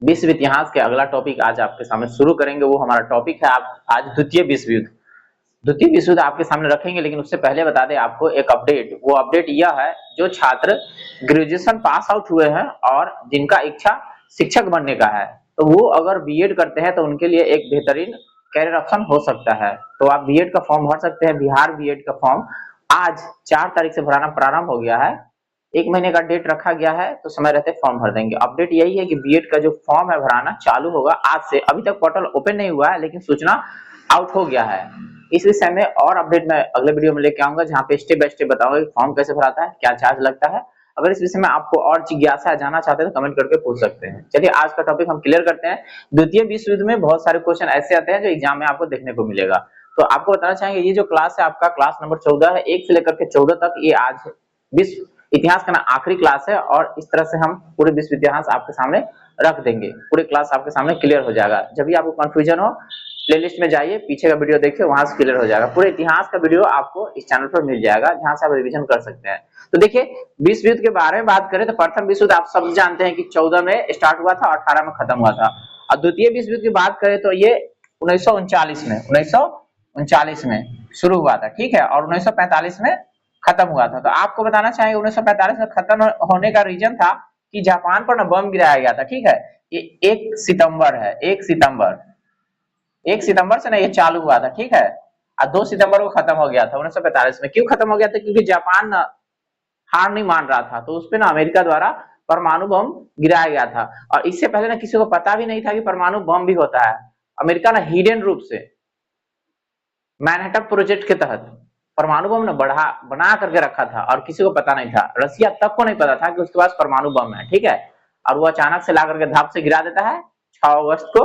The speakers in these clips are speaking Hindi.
विश्व इतिहास के अगला टॉपिक आज आपके सामने शुरू करेंगे। वो हमारा टॉपिक है आप आज द्वितीय विश्व युद्ध। द्वितीय विश्व युद्ध आपके सामने रखेंगे, लेकिन उससे पहले बता दें आपको एक अपडेट। वो अपडेट यह है, जो छात्र ग्रेजुएशन पास आउट हुए हैं और जिनका इच्छा शिक्षक बनने का है, तो वो अगर बीएड करते हैं तो उनके लिए एक बेहतरीन कैरियर ऑप्शन हो सकता है। तो आप बीएड का फॉर्म भर सकते हैं। बिहार बीएड का फॉर्म आज 4 तारीख से भराना प्रारंभ हो गया है। 1 महीने का डेट रखा गया है, तो समय रहते फॉर्म भर देंगे। अपडेट यही है कि बीएड का जो फॉर्म है भराना चालू होगा आज से। अभी तक पोर्टल ओपन नहीं हुआ है, लेकिन सूचना आउट हो गया है। इस विषय में और अपडेट मैं अगले वीडियो में लेके आऊंगा, जहाँ पे स्टेप बाय स्टेप बताऊंगा कि फॉर्म कैसे भराता है, क्या चार्ज लगता है। अगर इस विषय में आपको और जिज्ञासा जानना चाहते हैं तो कमेंट करके पूछ सकते हैं। चलिए आज का टॉपिक हम क्लियर करते हैं। द्वितीय विश्व युद्ध में बहुत सारे क्वेश्चन ऐसे आते हैं जो एग्जाम में आपको देखने को मिलेगा। तो आपको बताना चाहेंगे, ये जो क्लास है आपका क्लास नंबर 14 है। 1 से लेकर के 14 तक ये आज विश्व इतिहास का ना आखिरी क्लास है, और इस तरह से हम पूरे विश्व इतिहास आपके सामने रख देंगे। पूरे क्लास आपके सामने क्लियर हो जाएगा। जब भी आपको कंफ्यूजन हो, प्लेलिस्ट में जाइए, पीछे का वीडियो देखिए, वहां से क्लियर हो जाएगा। पूरे इतिहास का वीडियो आपको इस चैनल पर मिल जाएगा, जहां से आप रिवीजन कर सकते हैं। तो देखिए, विश्व युद्ध के बारे में बात करें तो प्रथम विश्व युद्ध आप सब जानते हैं कि 14 में स्टार्ट हुआ था और 18 में खत्म हुआ था। और द्वितीय विश्व युद्ध की बात करें तो ये 1939 में शुरू हुआ था, ठीक है, और 1945 में खत्म हुआ था। तो आपको बताना चाहेंगे 1945 में खत्म होने का रीजन था कि जापान पर ना बम गिराया गया था, ठीक है। ये 1 सितंबर है, 1 सितंबर से ना ये चालू हुआ था, ठीक है, और 2 सितंबर को खत्म हो गया था 1945 में। क्यों खत्म हो गया था? क्योंकि जापान ना हार नहीं मान रहा था, तो उसपे ना अमेरिका द्वारा परमाणु बम गिराया गया था। और इससे पहले ना किसी को पता भी नहीं था कि परमाणु बम भी होता है। अमेरिका ना हिडन रूप से मैनहट्टन प्रोजेक्ट के तहत परमाणु बम ने बना करके रखा था, और किसी को पता नहीं था। रसिया तक को नहीं पता था कि उसके पास परमाणु बम है, ठीक है। और वो अचानक से ला करके धाप से गिरा देता है 6 अगस्त को,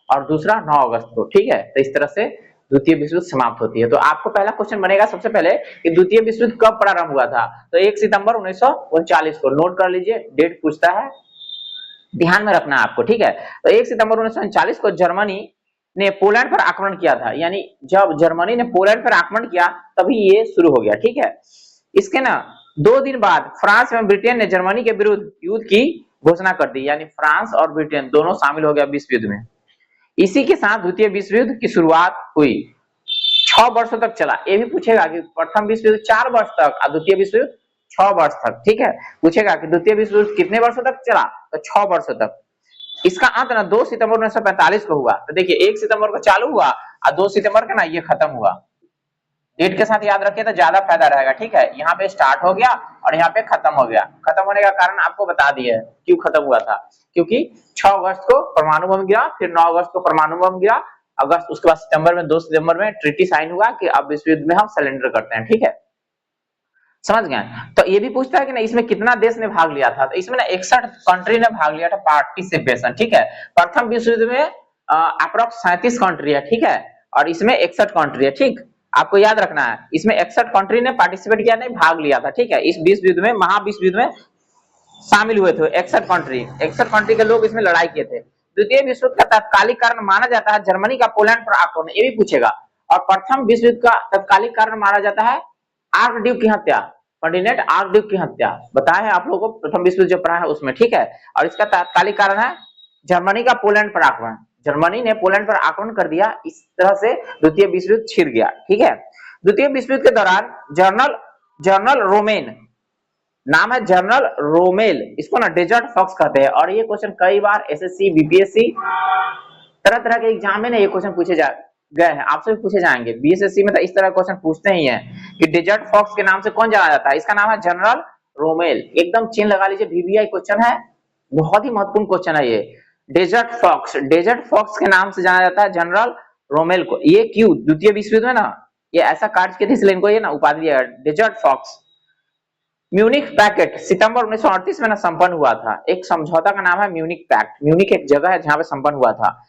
और दूसरा 9 अगस्त को, ठीक है। तो इस तरह से द्वितीय विश्व युद्ध समाप्त होती है। तो आपको पहला क्वेश्चन बनेगा सबसे पहले कि द्वितीय विश्व युद्ध कब प्रारंभ हुआ था? तो 1 सितंबर 1939 को। नोट कर लीजिए, डेट पूछता है, ध्यान में रखना है आपको, ठीक है। तो 1 सितंबर 1939 को जर्मनी ने पोलैंड पर आक्रमण किया था। यानी जब जर्मनी ने पोलैंड पर आक्रमण किया तभी ये शुरू हो गया, ठीक है। इसके ना 2 दिन बाद फ्रांस एवं ब्रिटेन ने जर्मनी के विरुद्ध युद्ध की घोषणा कर दी। यानी फ्रांस और ब्रिटेन दोनों शामिल हो गया विश्व युद्ध में। इसी के साथ द्वितीय विश्व युद्ध की शुरुआत हुई। 6 वर्षों तक चला। ये भी पूछेगा कि प्रथम विश्व युद्ध 4 वर्ष तक और द्वितीय विश्व युद्ध 6 वर्ष तक, ठीक है। पूछेगा कि द्वितीय विश्व युद्ध कितने वर्षों तक चला? तो 6 वर्षों तक। इसका अंत ना 2 सितंबर 1945 को हुआ। तो देखिए, 1 सितंबर को चालू हुआ और 2 सितंबर का ना ये खत्म हुआ। डेट के साथ याद रखिए तो ज्यादा फायदा रहेगा, ठीक है। यहाँ पे स्टार्ट हो गया और यहाँ पे खत्म हो गया। खत्म होने का कारण आपको बता दिए क्यों खत्म हुआ था। क्योंकि 6 अगस्त को परमाणु बम गिरा, फिर 9 अगस्त को परमाणु बम गिरा, अगस्त, उसके बाद सितंबर में 2 सितंबर में ट्रीटी साइन हुआ कि अब विश्व युद्ध में हम सरेंडर करते हैं, ठीक है। समझ गए? तो ये भी पूछता है कि ना इसमें कितना देश ने भाग लिया था? तो इसमें ना 61 कंट्री ने भाग लिया था, पार्टिसिपेशन, ठीक है। प्रथम विश्व युद्ध में अप्रोक्स 37 कंट्री है, ठीक है, और इसमें 61 कंट्री है, ठीक। आपको याद रखना है, इसमें 61 कंट्री ने पार्टिसिपेट किया, नहीं भाग लिया था, ठीक है। इस विश्व युद्ध में, महाविश्व युद्ध में शामिल हुए थे 61 कंट्री के लोग इसमें लड़ाई किए थे। द्वितीय विश्व युद्ध का तत्कालिक कारण माना जाता है जर्मनी का पोलैंड पर आक्रमण, ये भी पूछेगा। और प्रथम विश्व युद्ध का तत्कालिक कारण माना जाता है आर्क ड्यूक की हत्या, फर्डिनेंड आर्क ड्यूक की हत्या। बताया है आप लोगों को प्रथम विश्व युद्ध जो पढ़ा है उसमें, ठीक है। और इसका तात्कालिक कारण है जर्मनी का पोलैंड पर आक्रमण। जर्मनी ने पोलैंड पर आक्रमण कर दिया, इस तरह से द्वितीय विश्व युद्ध छिड़ गया, ठीक है। द्वितीय विश्व युद्ध के दौरान जनरल रोमेन, नाम है जनरल रोमेल, इसको ना डेजर्ट फॉक्स कहते हैं। और ये क्वेश्चन कई बार एसएससी, बीपीएससी, तरह तरह के एग्जाम में ना ये क्वेश्चन पूछे गए हैं, आपसे भी पूछे जाएंगे। बीएसएससी में तो इस तरह क्वेश्चन पूछते ही हैं कि डेजर्ट फॉक्स के नाम से कौन जाना जाता है? इसका नाम है जनरल रोमेल। एकदम चिन्ह लगा लीजिए, वीवीआई क्वेश्चन है, बहुत ही महत्वपूर्ण क्वेश्चन है ये। डेजर्ट फॉक्स के नाम से जाना जाता है जनरल रोमेल को। ये क्यों? द्वितीय विश्व युद्ध में ना ये ऐसा कार्य किए थे, इसलिए इनको ये ना उपाधि दिया डेजर्ट फॉक्स। म्यूनिक पैक्ट सितंबर 1938 में ना संपन्न हुआ था। एक समझौता का नाम है म्यूनिक पैक्ट। म्यूनिक एक जगह है जहां पे संपन्न हुआ था।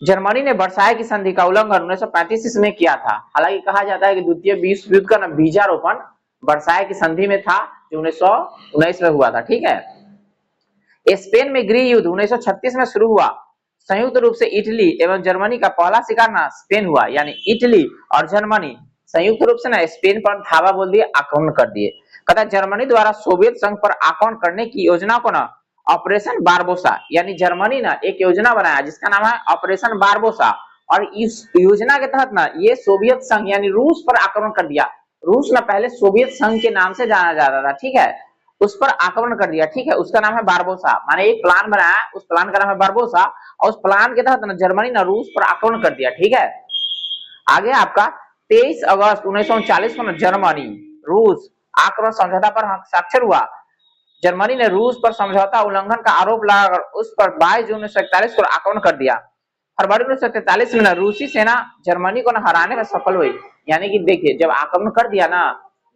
जर्मनी ने वर्साय की संधि का उल्लंघन 1935 में किया था। हालांकि कहा जाता है कि द्वितीय विश्व युद्ध का ना बीजारोपण वर्साय की संधि में था, जो 1919 में हुआ था, ठीक है। स्पेन में गृह युद्ध 1936 में शुरू हुआ। संयुक्त रूप से इटली एवं जर्मनी का पहला शिकार ना स्पेन हुआ। यानी इटली और जर्मनी संयुक्त रूप से ना स्पेन पर धावा बोल दिए, आक्रमण कर दिए। कहता जर्मनी द्वारा सोवियत संघ पर आक्रमण करने की योजना को ना ऑपरेशन बारबोसा, यानी जर्मनी ना एक योजना बनाया जिसका नाम है ऑपरेशन बारबोसा, और इस योजना के तहत ना ये सोवियत संघ यानी रूस पर आक्रमण कर दिया। रूस ना पहले सोवियत संघ के नाम से जाना जाता था, ठीक है, उस पर आक्रमण कर दिया, ठीक है, उसका नाम है बारबोसा, माने एक प्लान बनाया, उस प्लान का नाम है बारबोसा, और उस प्लान के तहत ना जर्मनी ना रूस पर आक्रमण कर दिया, ठीक है। आगे आपका 23 अगस्त 1939 को ना जर्मनी रूस आक्रमण समझौता पर हस्ताक्षर हुआ। जर्मनी ने रूस पर समझौता उल्लंघन का आरोप लगाकर उस पर 22 जून 1941 को आक्रमण कर दिया। फरवरी 1943 में ना रूसी सेना जर्मनी को ना हराने में सफल हुई। यानी कि देखिए जब आक्रमण कर दिया ना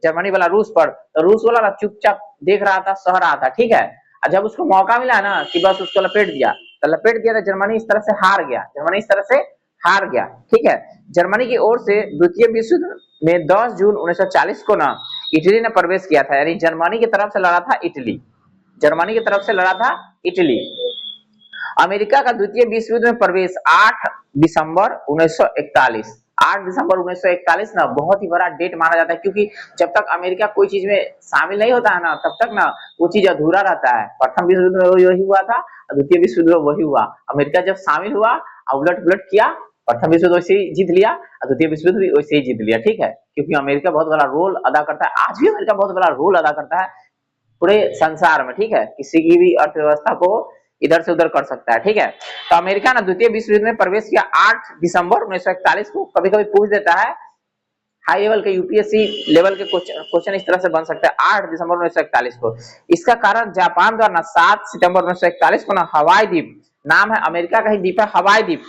जर्मनी वाला रूस पर, तो रूस वाला ना चुपचाप देख रहा था, सह रहा था, ठीक है। और जब उसको मौका मिला ना कि बस उसको लपेट दिया, तो लपेट दिया, तो जर्मनी इस तरह से हार गया, जर्मनी इस तरह से हार गया, ठीक है। जर्मनी की ओर से द्वितीय विश्व युद्ध में 10 जून 1940 को ना इटली ने प्रवेश किया था, यानी जर्मनी की तरफ से लड़ा था इटली, जर्मनी की तरफ से लड़ा था इटली। अमेरिका का द्वितीय विश्व युद्ध में प्रवेश 8 दिसंबर 1941, 8 दिसंबर 1941 ना बहुत ही बड़ा डेट माना जाता है, क्योंकि जब तक अमेरिका कोई चीज में शामिल नहीं होता है ना तब तक ना वो चीज अधूरा रहता है। प्रथम विश्व युद्ध में वही हुआ था, द्वितीय विश्व युद्ध में वही हुआ। अमेरिका जब शामिल हुआ और उलट पुलट किया, प्रथम विश्व युद्ध वैसे ही जीत लिया और द्वितीय विश्व युद्ध भी वैसे ही जीत लिया, ठीक है, क्योंकि अमेरिका बहुत बड़ा रोल अदा करता है, आज भी अमेरिका बहुत बड़ा रोल अदा करता है पूरे संसार में, ठीक है, किसी की भी अर्थव्यवस्था को इधर से उधर कर सकता है, ठीक है। तो अमेरिका ने द्वितीय विश्व युद्ध में प्रवेश किया 8 दिसंबर 1941 को। कभी कभी पूछ देता है, हाई लेवल के यूपीएससी लेवल के क्वेश्चन इस तरह से बन सकता है 8 दिसंबर 1941 को। इसका कारण जापान द्वारा 7 सितंबर 1941 को ना हवाई द्वीप, नाम है अमेरिका का ही द्वीप है हवाई द्वीप,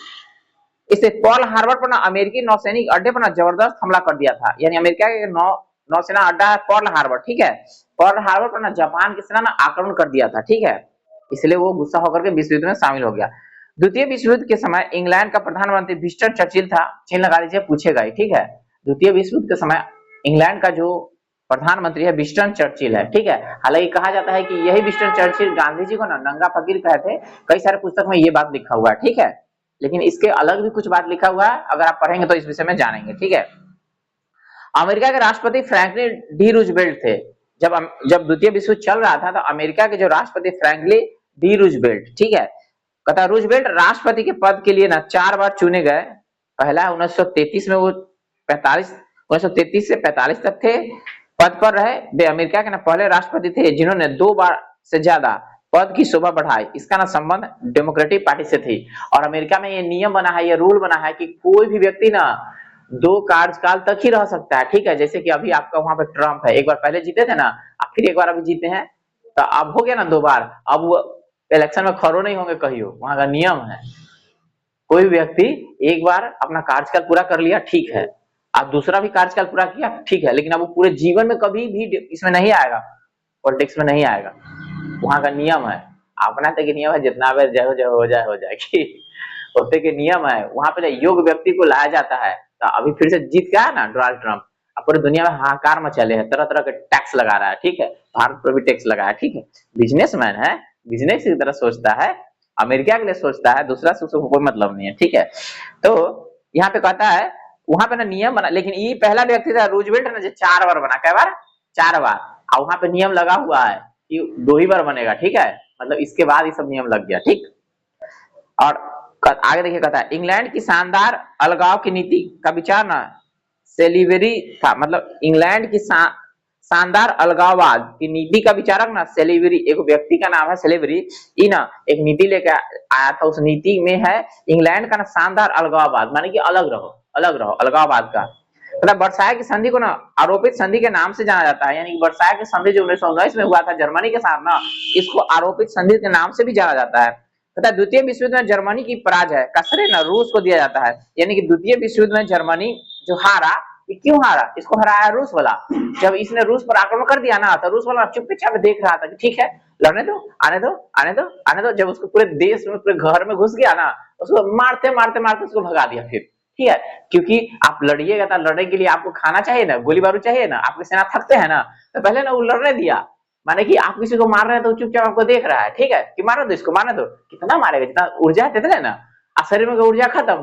इसे पर्ल हार्बर पर ना अमेरिकी नौसैनिक अड्डे पर ना जबरदस्त हमला कर दिया था। यानी अमेरिका के नौसेना अड्डा है पर्ल हार्बर, ठीक है, पर्ल हार्बर पर ना जापान की सेना ना आक्रमण कर दिया था, ठीक है, इसलिए वो गुस्सा होकर के विश्व युद्ध में शामिल हो गया। द्वितीय विश्व युद्ध के समय इंग्लैंड का प्रधानमंत्री विंस्टन चर्चिल था, चिन्ह लगा लीजिए पूछेगा ही, ठीक है। द्वितीय विश्व युद्ध के समय इंग्लैंड का जो प्रधानमंत्री है विंस्टन चर्चिल है, ठीक है। हालांकि कहा जाता है कि यही विंस्टन चर्चिल गांधी जी को ना नंगा फकीर कहे थे, कई सारे पुस्तक में ये बात लिखा हुआ है, ठीक है, लेकिन इसके अलग भी कुछ बात लिखा हुआ है, अगर आप पढ़ेंगे तो इस विषय में जानेंगे, ठीक है। अमेरिका के राष्ट्रपति फ्रैंकलिन डी रूजवेल्ट थे। जब द्वितीय विश्व युद्ध चल रहा था तो अमेरिका के जो राष्ट्रपति फ्रैंकलिन डी रूजवेल्ट, ठीक है, कहता रूजवेल्ट राष्ट्रपति के पद के लिए ना 4 बार चुने गए। पहला 1933 में वो 1933 से 45 तक थे पद पर रहे। वे अमेरिका के ना पहले राष्ट्रपति थे जिन्होंने 2 बार से ज्यादा पद की शोभा बढ़ाई। इसका ना संबंध डेमोक्रेटिक पार्टी से थी, और अमेरिका में ये नियम बना है, ये रूल बना है कि कोई भी व्यक्ति ना 2 कार्यकाल तक ही रह सकता है, ठीक है। जैसे कि अभी आपका वहां पे ट्रम्प है, एक बार पहले जीते थे ना, अब फिर एक बार अभी जीते हैं, तो अब हो गया ना 2 बार, अब वो इलेक्शन में खड़े नहीं होंगे कहियो, वहां का नियम है। कोई व्यक्ति एक बार अपना कार्यकाल पूरा कर लिया, ठीक है, अब दूसरा भी कार्यकाल पूरा किया, ठीक है, लेकिन अब वो पूरे जीवन में कभी भी इसमें नहीं आएगा, पॉलिटिक्स में नहीं आएगा, वहां का नियम है। अपना तक नियम है, जितना बार जो हो जाएगी होते के नियम है, वहां पे योग्य व्यक्ति को लाया जाता है। तो अभी फिर से जीत गया ना डोनाल्ड ट्रम्प, अब पूरी दुनिया में हाहाकार मचले है, तरह तरह के टैक्स लगा रहा है, ठीक है, भारत पर भी टैक्स लगाया, ठीक है, बिजनेसमैन है, बिजनेस की तरह सोचता है, अमेरिका के लिए सोचता है, दूसरा से उसको कोई मतलब नहीं है, ठीक है। तो यहाँ पे कहता है वहां पे ना नियम बना, लेकिन ये पहला व्यक्ति था रूजवेल्ट ना जो 4 बार बना, कै बार 4 बार, और वहां पे नियम लगा हुआ है कि 2 ही बार बनेगा, ठीक है, मतलब इसके बाद ये सब नियम लग गया, ठीक। और आगे देखिए कहता है इंग्लैंड की शानदार अलगाव की नीति का विचार ना सेलिवेरी था, मतलब इंग्लैंड की शानदार अलगाववाद की नीति का विचारक ना सेलिवेरी, एक व्यक्ति का नाम है सेलिवेरी, ई ना एक नीति लेकर आया था। उस नीति में है इंग्लैंड का ना शानदार अलगाववाद, माने कि अलग रहो अलगाववाद का मतलब वर्साय की संधि को ना आरोपित संधि के नाम से जाना जाता है। यानी कि वर्साय की संधि जो 1919 में हुआ था जर्मनी के साथ ना, इसको आरोपित संधि के नाम से भी जाना जाता है। तथा द्वितीय विश्व युद्ध में जर्मनी की पराजय का श्रेय ना रूस को दिया जाता है। यानी कि द्वितीय विश्व युद्ध में जर्मनी जो हारा, ये क्यों हारा, इसको हराया रूस वाला। जब इसने रूस पर आक्रमण कर दिया ना, तो रूस वाला चुपचाप देख रहा था कि ठीक है लड़ने दो, आने दो आने दो आने दो। जब उसको पूरे देश में पूरे घर में घुस गया ना, उसको मारते मारते मारते उसको भगा दिया फिर, ठीक है, क्योंकि आप लड़िएगा तो लड़ने के लिए आपको खाना चाहिए ना, गोली बारूद चाहिए ना, आपके सेना थकते हैं ना, तो पहले ना वो लड़ने दिया। माने कि आप किसी को मार रहे हैं तो चुपचाप आपको देख रहा है, ठीक है, कि मारो दो इसको, मारने दो, कितना मारेगा, जितना ऊर्जा है तितना ना, शरीर में ऊर्जा खत्म,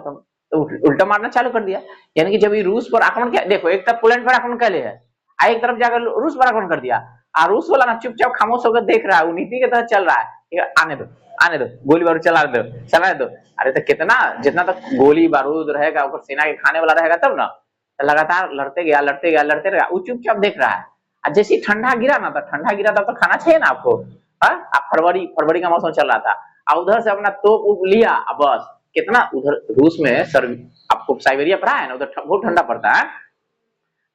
तो उल्टा मारना चालू कर दिया। यानी कि जब ये रूस पर आक्रमण किया, देखो एक तरफ पोलैंड पर आक्रमण कर लिया है, एक तरफ जाकर रूस पर आक्रमण कर दिया, और रूस वाला ना चुपचाप खामोश होकर देख रहा है, वो नीति के तहत चल रहा है, ठीक है, आने दो, गोली बारूद चला दो। अरे तो कितना, जितना तक गोली बारूद रहेगा, ऊपर सेना के खाने वाला रहेगा तब ना। तो लगातार लड़ते गया, वो चुपचाप देख रहा है। और जैसे ठंडा गिरा ना, तो ठंडा गिरा तब तो खाना चाहिए ना आपको। हाँ, आप फरवरी का मौसम चल रहा था, और उधर से अपना तोप उप लिया, बस कितना उधर रूस में सर, आपको साइबेरिया पढ़ा है ना, उधर बहुत ठंडा पड़ता है।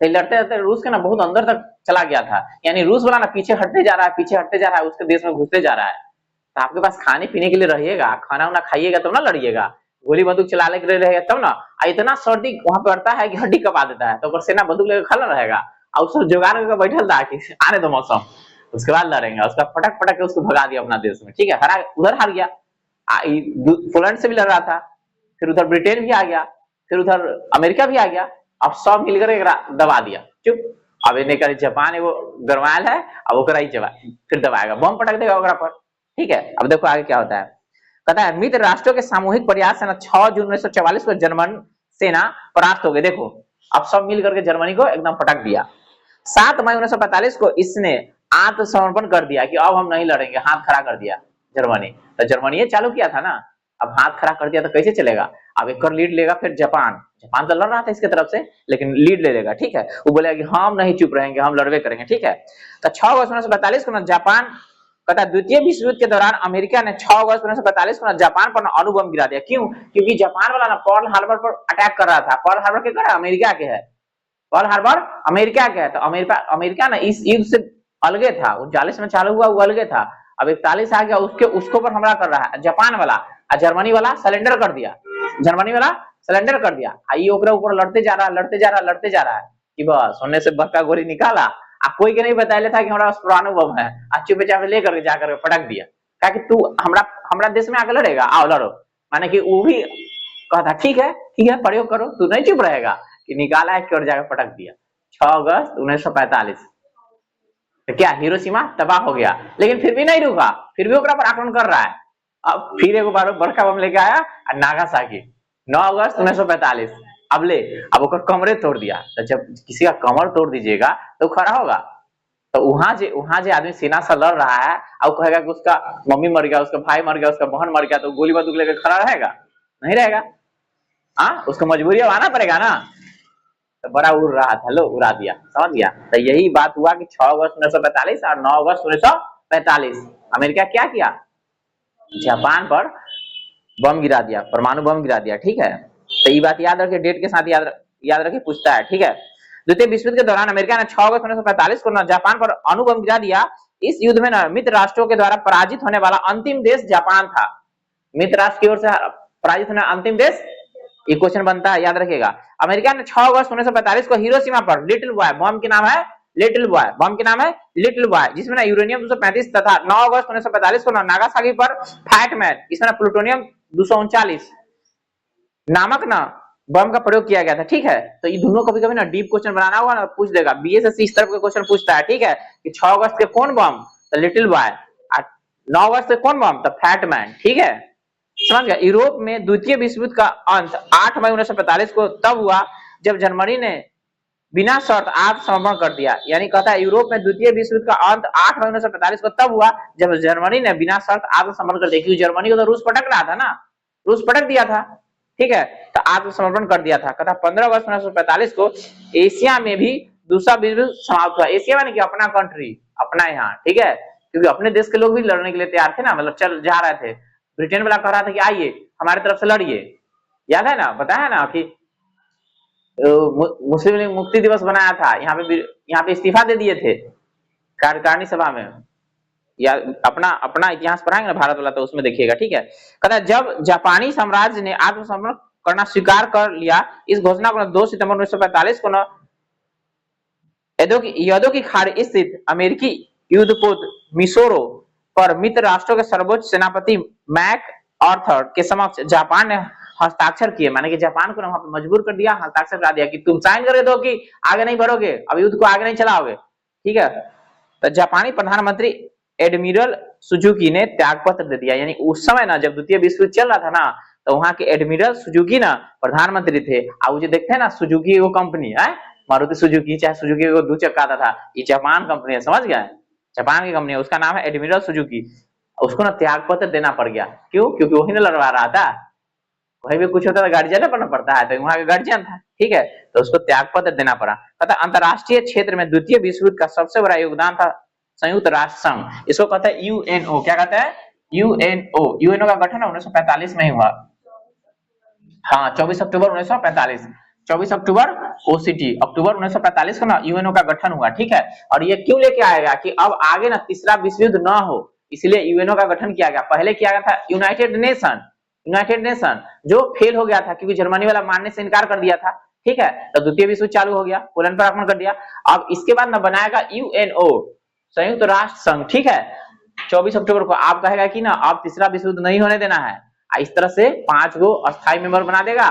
तो लड़ते लड़ते रूस के ना बहुत अंदर तक चला गया था, यानी रूस वाला ना पीछे हटते जा रहा है, उसके देश में घुसते जा रहा है। तो आपके पास खाने पीने के लिए रहिएगा, खाना वाना खाइएगा तब ना लड़िएगा, गोली बंदूक चलाने के लिए रहेगा तब ना। इतना सर्दी वहां पे पड़ता है कि हड्डी कपा देता है, तो ऊपर सेना बंदूक लेकर खड़ा रहेगा, और उसको जुगाड़ करके बैठल था कि आने दो मौसम, उसके बाद लड़ेंगे। उसका फटक फटक के उसको भगा दिया अपना देश में, ठीक है, हरा उधर हार गया। पोलैंड से भी लड़ रहा था, फिर उधर ब्रिटेन भी आ गया, फिर उधर अमेरिका भी आ गया। अब सब मिलकर एक दबा दिया, चुप। अब इन्हें करे जापान है वो गरमायल है, अब ओकरा ही फिर दबाएगा, बम पटक देगा ओकरा पर, ठीक है। अब देखो आगे क्या होता है। कहता है मित्र राष्ट्रों के सामूहिक प्रयास से 6 जून 1944 को जर्मन सेना परास्त हो गई। देखो अब सब मिल करके जर्मनी को एकदम पटक दिया। 7 मई 1945 को इसने आत्मसमर्पण कर दिया कि अब हम नहीं लड़ेंगे, हाथ खड़ा कर दिया जर्मनी। तो जर्मनी चालू किया था ना, अब हाथ खड़ा कर दिया तो कैसे चलेगा। अब एक लीड लेगा फिर जापान तो लड़ रहा था इसके तरफ से, लेकिन लीड ले लेगा, ठीक है। वो बोलेगा कि हम नहीं चुप रहेंगे, हम लड़वे करेंगे, ठीक है। तो 6 अगस्त 1945 को जापान, कहता द्वितीय विश्व युद्ध के दौरान अमेरिका ने 6 अगस्त 1945 को जापान पर अणु बम गिरा दिया। क्यों? क्योंकि जापान वाला ना पर्ल हार्बर पर अटैक कर रहा था। पर्ल हार्बर के कर अमेरिका के है, पर्ल हार्बर अमेरिका के है। तो अमेरिका ना इस युद्ध से अलगे था, 39 में चालू हुआ, वो अलगे था। अब 41 आ गया, उसको पर हमला कर रहा है जापान वाला, और जर्मनी वाला सरेंडर कर दिया, ये ओकरा ऊपर लड़ते जा रहा है कि बस होने से बड़का गोली निकाला। आप कोई के नहीं बताया था कि हमारा पास पुराना बम है, चुपे चापे लेकर जाकर पटक दिया, कहा कि तू हमरा देश में आकर लड़ेगा, आओ लड़ो। माने कि वो भी कहता ठीक है प्रयोग करो, तू नहीं चुप रहेगा, कि निकाला है और जाकर पटक दिया। 6 अगस्त 1945 तो क्या हिरोशिमा तबाह हो गया, लेकिन फिर भी नहीं रुका, फिर भी ओकरा पर आक्रमण कर रहा है। अब फिर एक बार बड़का बम लेके आया नागासाकी, 9 अगस्त 1945। अब ओकर कमरे तोड़ दिया। तो जब किसी का कमर तोड़ दीजिएगा तो खड़ा होगा। तो वहां जे आदमी सेना से लड़ रहा है, और कहेगा कि उसका मम्मी मर गया, उसका भाई मर गया, उसका बहन मर गया, तो गोली बंदूक लेकर खड़ा रहेगा? नहीं रहेगा। हाँ, उसको मजबूरी अब आना पड़ेगा ना। तो बड़ा उड़ रहा था, लो उड़ा दिया, समझ गया। तो यही बात हुआ कि 6 अगस्त 1945 और 9 अगस्त 1945 अमेरिका क्या किया, जापान पर बम गिरा दिया, परमाणु बम गिरा दिया, ठीक है। तो ये बात याद रखिए, डेट के साथ याद रखिए, पूछता है, ठीक है। द्वितीय विश्व युद्ध के दौरान अमेरिका ने 6 अगस्त 1945 को जापान पर अणु बम गिरा दिया। इस युद्ध में मित्र राष्ट्रों के द्वारा पराजित होने वाला अंतिम देश जापान था। मित्र राष्ट्र की ओर से पराजित होने अंतिम देश, ये क्वेश्चन बनता है, याद रखिएगा। अमेरिका ने 6 अगस्त 1945 को हिरोशिमा पर लिटिल बॉय बम के नाम है लिटिल बॉय, जिसमें ना यूरेनियम 235 तथा 9 अगस्त 1945 को नागासाकी पर फैटमैन, इसमें प्लूटोनियम 239 नामक ना बम का प्रयोग किया गया था, ठीक है। तो ये दोनों कभी कभी ना डीप क्वेश्चन बनाना होगा ना, पूछ देगा, बीएसएससी इस तरफ के क्वेश्चन पूछता है, ठीक है, कि 6 अगस्त के कौन बम, तो लिटिल बॉय, 9 अगस्त के कौन बम, तो फैटमैन, ठीक है, समझ गया। यूरोप में द्वितीय विश्व युद्ध का अंत 8 मई 1945 को तब हुआ जब जर्मनी ने बिना शर्त आत्मसमर्पण कर दिया। यानी कहता है यूरोप में द्वितीय विश्व युद्ध का अंत 8 मई 1945 को तब हुआ जब जर्मनी ने बिना शर्त आत्मसमर्पण कर दिया, क्योंकि जर्मनी को तो रूस पटक रहा था ना, रूस पटक दिया था, ठीक है, तो आत्मसमर्पण कर दिया था। कहता 15 अगस्त 1945 को एशिया में भी दूसरा विश्व युद्ध समाप्त हुआ। एशिया माने कि अपना कंट्री, अपना यहाँ, ठीक है, क्योंकि अपने देश के लोग भी लड़ने के लिए तैयार थे ना, मतलब चल जा रहे थे। ब्रिटेन वाला कह रहा था कि आइए हमारी तरफ से लड़िए, याद है ना, बताया ना कि मुस्लिम लीग मुक्ति दिवस बनाया था, यहाँ पे इस्तीफा दे दिए थे कार्यकारिणी सभा में। या अपना इतिहास पढ़ाएंगे ना भारत वाला, तो उसमें देखिएगा, ठीक है। कहता है जब जापानी साम्राज्य ने आत्मसमर्पण करना स्वीकार कर लिया, इस घोषणा को 2 सितंबर 1945 को यदो की खाड़ी स्थित अमेरिकी युद्धपोत मिसोरो पर मित्र राष्ट्रों के सर्वोच्च सेनापति मैक आर्थर के समक्ष जापान ने हस्ताक्षर किए। माने कि जापान को वहां पर मजबूर कर दिया, हस्ताक्षर करा दिया कि तुम साइन कर दो कि आगे नहीं बढ़ोगे, अब युद्ध को आगे नहीं चलाओगे, ठीक है। तो जापानी प्रधानमंत्री एडमिरल सुजुकी ने त्याग पत्र दे दिया। यानी उस समय ना जब द्वितीय विश्व युद्ध चल रहा था ना, तो वहां के एडमिरल सुजुकी ना प्रधानमंत्री थे। अब जो देखते हैं ना सुजुकी वो कंपनी है, मारुति सुजुकी, चाहे सुजुकी को 2 चक्का आता था, ये जापान कंपनी है, समझ गए, जापान की कंपनी है, उसका नाम है एडमिरल सुजुकी। उसको ना त्याग पत्र देना पड़ गया। क्यों? क्योंकि वही ना लड़वा रहा था, कहीं भी कुछ होता है गार्जियन बनना पड़ता है, तो वहां का गार्जियन था, ठीक है, तो उसको त्याग पत्र देना पड़ा। कहता अंतरराष्ट्रीय क्षेत्र में द्वितीय विश्व युद्ध का सबसे बड़ा योगदान था संयुक्त राष्ट्र संघ, इसको कहता है यूएनओ। क्या कहता है? यूएनओ। यूएनओ का गठन 1945 में ही हुआ। हाँ, 24 अक्टूबर 1945, 24 अक्टूबर ओसीटी, अक्टूबर 1945 को ना यूएनओ का गठन हुआ, ठीक है। और ये क्यों लेके आएगा कि अब आगे ना तीसरा विश्व युद्ध ना हो, इसलिए यूएनओ का गठन किया गया। पहले किया गया था यूनाइटेड नेशन, यूनाइटेड नेशन जो फेल हो गया था क्योंकि जर्मनी वाला मानने से इनकार कर दिया था, ठीक है। तो द्वितीय विश्व युद्ध चालू हो गया, पोलैंड पर आक्रमण कर दिया। अब इसके बाद ना बनाएगा यूएनओ, संयुक्त राष्ट्र संघ, ठीक है। 24 अक्टूबर को आप कहेगा कि ना अब तीसरा विश्व युद्ध नहीं होने देना है, इस तरह से 5 गो अस्थायी मेंबर बना देगा,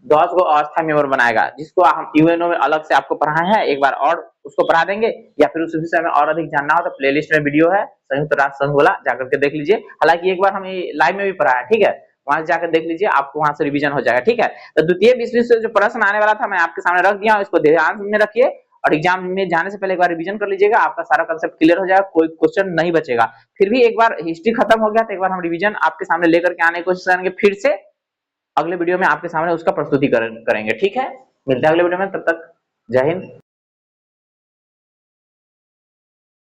10 गो अस्थायी मेंबर बनाएगा, जिसको हम यूएनओ में अलग से आपको पढ़ाए हैं, एक बार और उसको पढ़ा देंगे, या फिर उस विषय में और अधिक जानना हो तो प्लेलिस्ट में वीडियो है संयुक्त राष्ट्र संघ वाला, जाकर के देख लीजिए। हालांकि एक बार हम लाइव में भी पढ़ा है, ठीक है, वहां से जाकर देख लीजिए, आपको वहां से रिवीजन हो जाएगा, ठीक है। तो द्वितीय विश्व युद्ध से जो प्रश्न आने वाला था मैं आपके सामने रख दिया हूं, इसको ध्यान में रखिए और एग्जाम में जाने से पहले एक बार रिवीजन कर लीजिएगा, आपका सारा कांसेप्ट क्लियर हो जाएगा, कोई क्वेश्चन नहीं बचेगा। फिर भी एक बार हिस्ट्री खत्म हो गया तो एक बार हम रिवीजन आपके सामने लेकर के आने की कोशिश करेंगे, फिर से अगले वीडियो में आपके सामने उसका प्रस्तुतिकरण करेंगे, ठीक है। मिलते हैं अगले वीडियो में, तब तक जय हिंद।